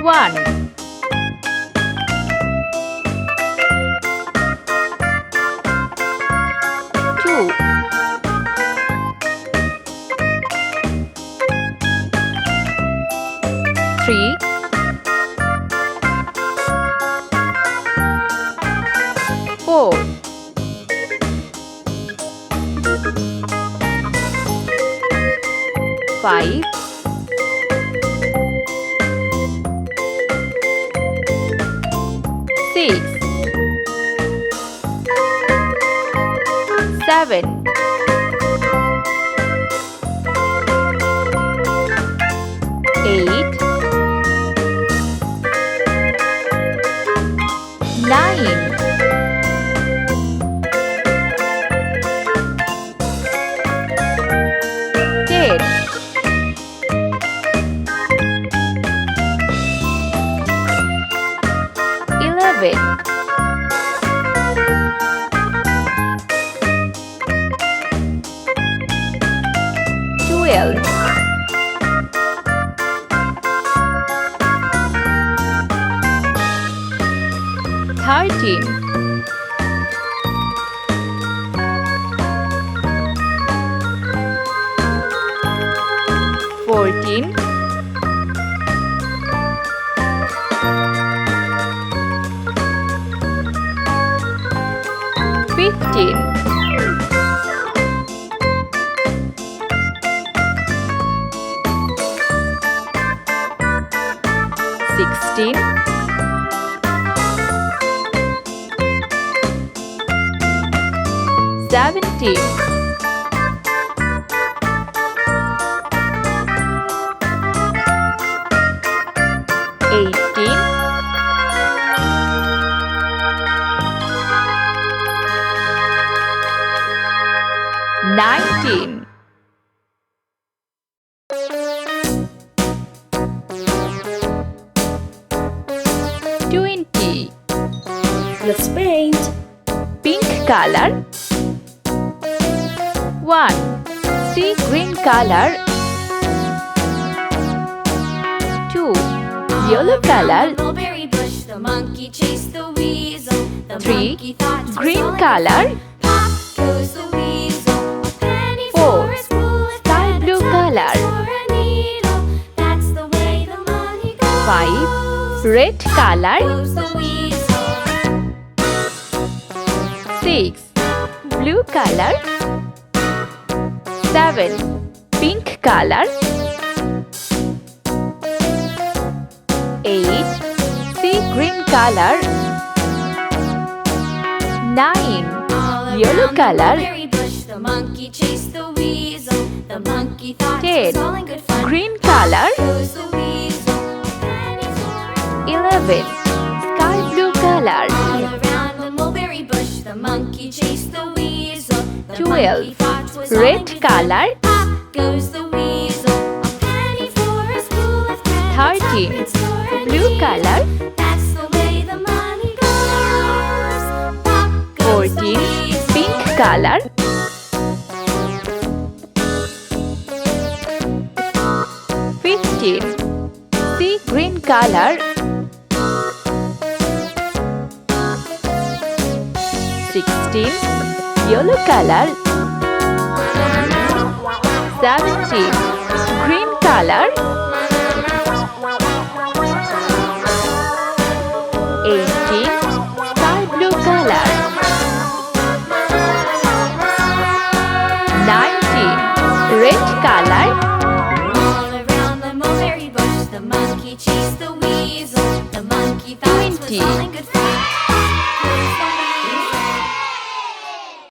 1, 2, 3, 4, 5, 6, 7, 8, 9, 10, 11, 12, 13, 14, 15, 16, 17, 18, 19, 20. Let's paint. Pink color. 1. Sea green color. 2. Yellow color. Mulberry bush, the monkey chased the weasel. The 3. monkey thought to Green solve it. color. Pop goes the weasel. A penny 4. for a spool, a Sky thread, a blue tuppence color. for a needle. That's the way the money goes. 5. Red color. Goes the weasel. 6. Blue color. 7. Pink color. 8. Sea green color. 9. All Yellow around the color. mulberry bush, the monkey chased the weasel. The monkey thought 10. it was all in good fun. Green color. Goes the weasel. A penny for a 11. Sky blue color. All around the mulberry bush, the monkey chased the weasel. The 12. monkey thought it was all in Red good color. fun. Pop goes the weasel. A penny for a spool of thread. 13. A tuppence for a Blue needle. color. That's the way the money goes. Pop goes the 14. weasel. Pink color. 15. Sea green color. 16. Yellow color. 17. Green color. 18. Sky blue color. 19. Red color. All around the mulberry bush, the monkey chased the weasel. The monkey thought it was 20. all in good fun.